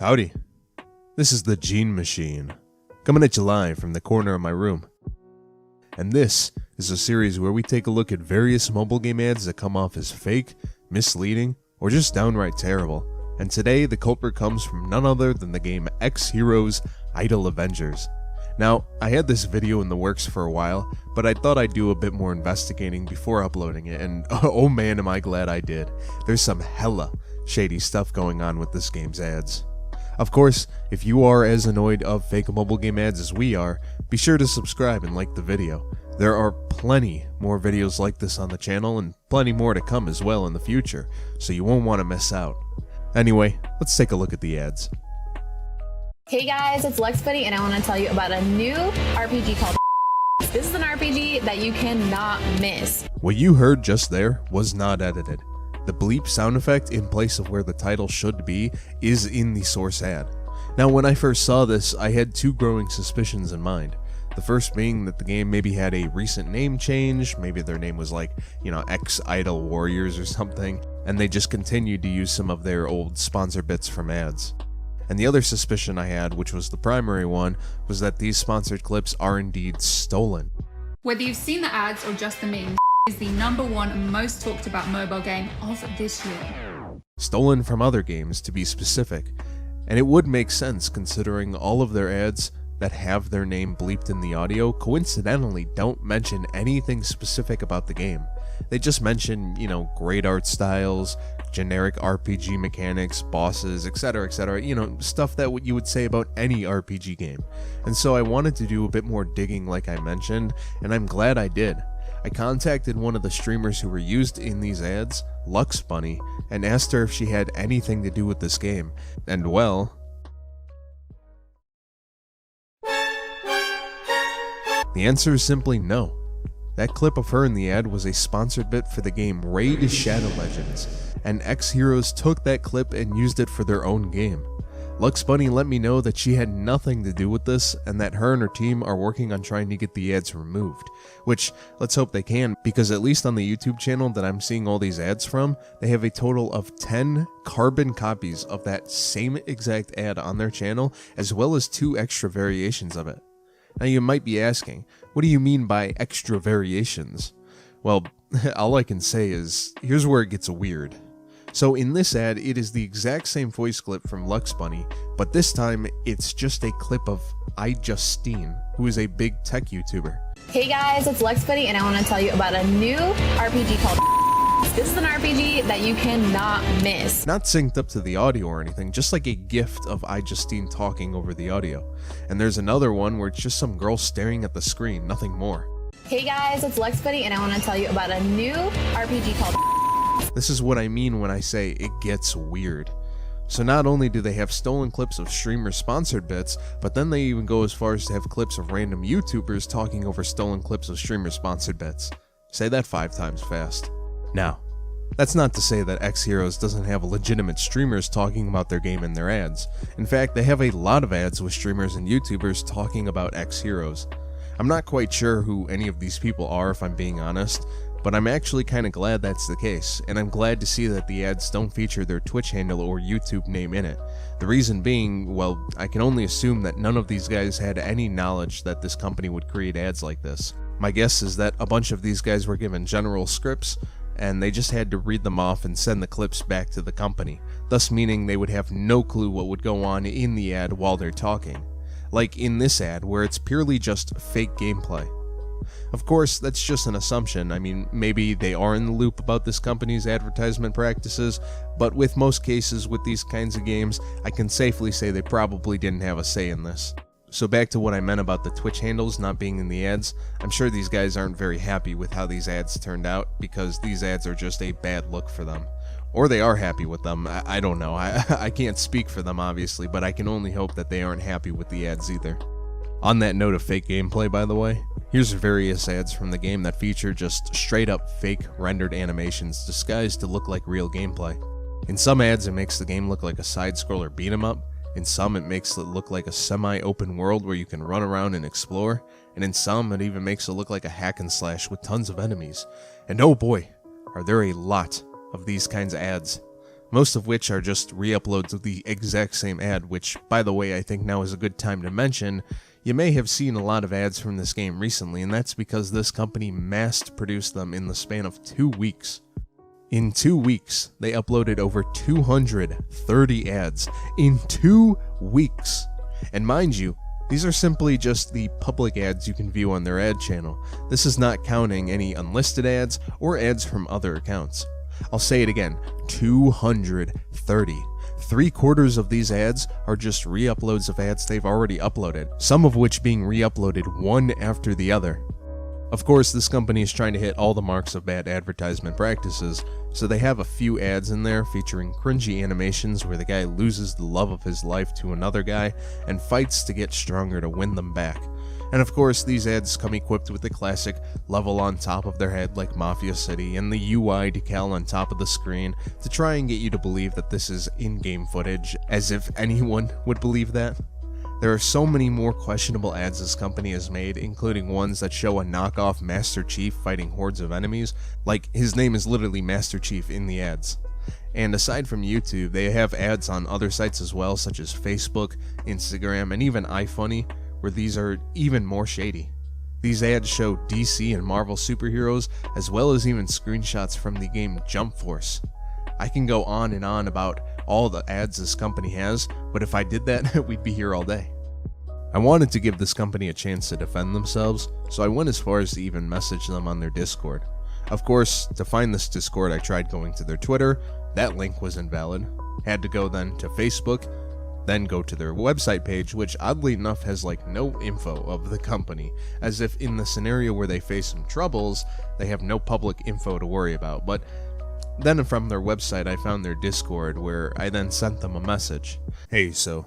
Howdy, this is the Gene Machine, coming at you live from the corner of my room. And this is a series where we take a look at various mobile game ads that come off as fake, misleading, or just downright terrible. And today the culprit comes from none other than the game X Heroes Idle Avengers. Now, I had this video in the works for a while, but I thought I'd do a bit more investigating before uploading it, and oh man am I glad I did. There's some hella shady stuff going on with this game's ads. Of course, if you are as annoyed of fake mobile game ads as we are, be sure to subscribe and like the video. There are plenty more videos like this on the channel and plenty more to come as well in the future, so you won't want to miss out. Anyway, let's take a look at the ads. Hey guys, it's LexBuddy and I want to tell you about a new RPG called This is an RPG that you cannot miss. What you heard just there was not edited. The bleep sound effect in place of where the title should be is in the source ad. Now when I first saw this, I had two growing suspicions in mind. The first being that the game maybe had a recent name change, maybe their name was like, X Idle Warriors or something, and they just continued to use some of their old sponsor bits from ads. And the other suspicion I had, which was the primary one, was that these sponsored clips are indeed stolen. Whether you've seen the ads or just the memes, is the #1 most talked about mobile game of this year. Stolen from other games, to be specific. And it would make sense considering all of their ads that have their name bleeped in the audio coincidentally don't mention anything specific about the game. They just mention, great art styles, generic RPG mechanics, bosses, etc, stuff that you would say about any RPG game. And so I wanted to do a bit more digging like I mentioned, and I'm glad I did. I contacted one of the streamers who were used in these ads, LuxBunny, and asked her if she had anything to do with this game, and well, the answer is simply no. That clip of her in the ad was a sponsored bit for the game Raid Shadow Legends, and X Heroes took that clip and used it for their own game. LuxBunny let me know that she had nothing to do with this and that her and her team are working on trying to get the ads removed, which let's hope they can, because at least on the YouTube channel that I'm seeing all these ads from, they have a total of 10 carbon copies of that same exact ad on their channel, as well as 2 extra variations of it. Now you might be asking, what do you mean by extra variations? Well, all I can say is, here's where it gets weird. So in this ad, it is the exact same voice clip from LuxBunny, but this time it's just a clip of iJustine, who is a big tech YouTuber. Hey guys, it's LexBuddy and I want to tell you about a new RPG called This is an RPG that you cannot miss. Not synced up to the audio or anything, just like a gift of iJustine talking over the audio. And there's another one where it's just some girl staring at the screen, nothing more. Hey guys, it's LexBuddy and I want to tell you about a new RPG called This is what I mean when I say it gets weird. So not only do they have stolen clips of streamer sponsored bits, but then they even go as far as to have clips of random YouTubers talking over stolen clips of streamer sponsored bits. Say that 5 times fast. Now, that's not to say that X Heroes doesn't have legitimate streamers talking about their game in their ads. In fact, they have a lot of ads with streamers and YouTubers talking about X Heroes. I'm not quite sure who any of these people are if I'm being honest, but I'm actually kinda glad that's the case, and I'm glad to see that the ads don't feature their Twitch handle or YouTube name in it. The reason being, well, I can only assume that none of these guys had any knowledge that this company would create ads like this. My guess is that a bunch of these guys were given general scripts, and they just had to read them off and send the clips back to the company, thus meaning they would have no clue what would go on in the ad while they're talking. Like in this ad, where it's purely just fake gameplay. Of course, that's just an assumption. I mean, maybe they are in the loop about this company's advertisement practices, but with most cases with these kinds of games, I can safely say they probably didn't have a say in this. So back to what I meant about the Twitch handles not being in the ads, I'm sure these guys aren't very happy with how these ads turned out, because these ads are just a bad look for them. Or they are happy with them, I don't know, I can't speak for them obviously, but I can only hope that they aren't happy with the ads either. On that note of fake gameplay, by the way, here's various ads from the game that feature just straight up fake rendered animations disguised to look like real gameplay. In some ads it makes the game look like a side-scroller beat-em-up, in some it makes it look like a semi-open world where you can run around and explore, and in some it even makes it look like a hack and slash with tons of enemies. And oh boy, are there a lot of these kinds of ads. most of which are just re-uploads of the exact same ad, which, by the way, I think now is a good time to mention. You may have seen a lot of ads from this game recently, and that's because this company mass-produced them in the span of 2 weeks. In 2 weeks, they uploaded over 230 ads in 2 weeks. And mind you, these are simply just the public ads you can view on their ad channel. This is not counting any unlisted ads or ads from other accounts. I'll say it again, 230. 3/4 of these ads are just re-uploads of ads they've already uploaded, some of which being re-uploaded one after the other. Of course, this company is trying to hit all the marks of bad advertisement practices, so they have a few ads in there featuring cringy animations where the guy loses the love of his life to another guy and fights to get stronger to win them back. And of course, these ads come equipped with the classic level on top of their head like Mafia City and the UI decal on top of the screen to try and get you to believe that this is in-game footage, as if anyone would believe that. There are so many more questionable ads this company has made, including ones that show a knockoff Master Chief fighting hordes of enemies, like his name is literally Master Chief in the ads. And aside from YouTube, they have ads on other sites as well, such as Facebook, Instagram, and even iFunny, where these are even more shady. These ads show DC and Marvel superheroes, as well as even screenshots from the game Jump Force. I can go on and on about all the ads this company has, but if I did that, we'd be here all day. I wanted to give this company a chance to defend themselves, so I went as far as to even message them on their Discord. Of course, to find this Discord, I tried going to their Twitter. That link was invalid. Had to go then to Facebook, then go to their website page, which oddly enough has like no info of the company, as if in the scenario where they face some troubles, they have no public info to worry about. But then from their website, I found their Discord, where I then sent them a message. Hey, so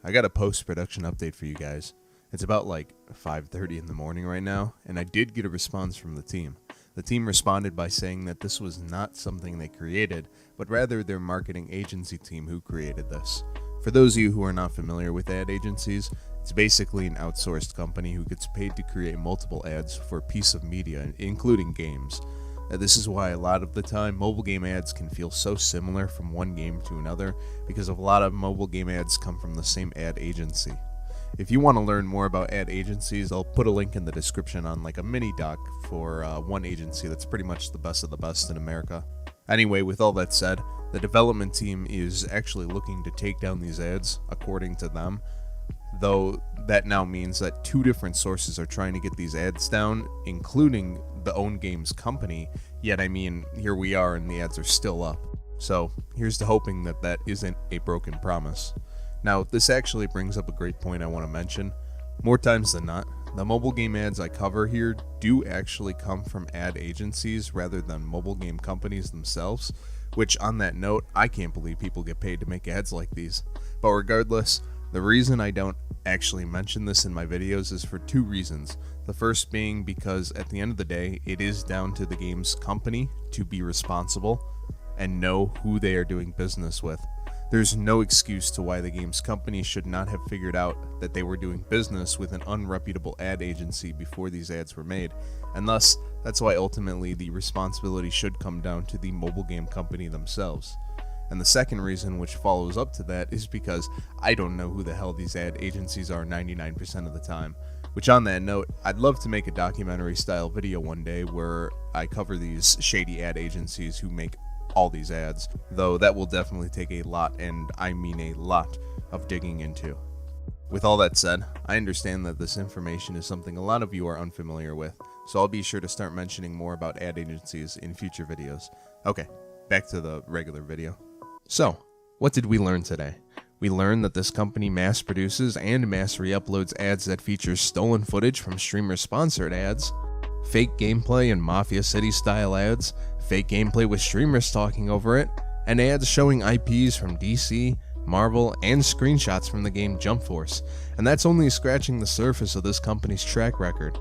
I got a post-production update for you guys. It's about like 5:30 in the morning right now, and I did get a response from the team. The team responded by saying that this was not something they created, but rather their marketing agency team who created this. For those of you who are not familiar with ad agencies, it's basically an outsourced company who gets paid to create multiple ads for a piece of media, including games. This is why a lot of the time mobile game ads can feel so similar from one game to another, because a lot of mobile game ads come from the same ad agency. If you want to learn more about ad agencies, I'll put a link in the description on like a mini doc for one agency that's pretty much the best of the best in America. Anyway, with all that said, the development team is actually looking to take down these ads, according to them, though that now means that 2 different sources are trying to get these ads down, including the own games company, yet I mean, here we are and the ads are still up. So here's to hoping that that isn't a broken promise. Now, this actually brings up a great point I want to mention. More times than not, the mobile game ads I cover here do actually come from ad agencies rather than mobile game companies themselves, which on that note, I can't believe people get paid to make ads like these. But regardless, the reason I don't actually mention this in my videos is for 2 reasons. The first being because at the end of the day, it is down to the game's company to be responsible and know who they are doing business with. There's no excuse to why the game's company should not have figured out that they were doing business with an unreputable ad agency before these ads were made, and thus, that's why ultimately the responsibility should come down to the mobile game company themselves. And the second reason, which follows up to that, is because I don't know who the hell these ad agencies are 99% of the time. Which on that note, I'd love to make a documentary style video one day where I cover these shady ad agencies who make all these ads, though that will definitely take a lot, and I mean a lot, of digging into. With all that said, I understand that this information is something a lot of you are unfamiliar with, so I'll be sure to start mentioning more about ad agencies in future videos. Okay, back to the regular video. So, what did we learn today? We learned that this company mass produces and mass re-uploads ads that feature stolen footage from streamer-sponsored ads, fake gameplay and Mafia City style ads, fake gameplay with streamers talking over it, and ads showing IPs from DC, Marvel, and screenshots from the game Jump Force, and that's only scratching the surface of this company's track record.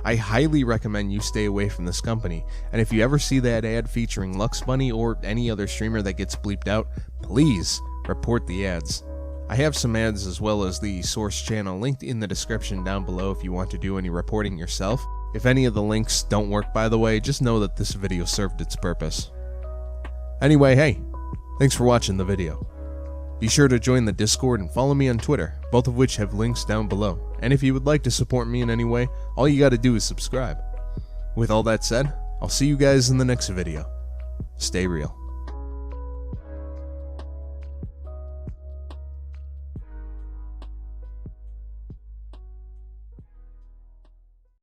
I highly recommend you stay away from this company, and if you ever see that ad featuring Lux Bunny or any other streamer that gets bleeped out, please report the ads. I have some ads as well as the source channel linked in the description down below if you want to do any reporting yourself. If any of the links don't work, by the way, just know that this video served its purpose. Anyway, hey, Thanks for watching the video. Be sure to join the Discord and follow me on Twitter, both of which have links down below. And if you would like to support me in any way, all you gotta do is subscribe. With all that said, I'll see you guys in the next video. Stay real.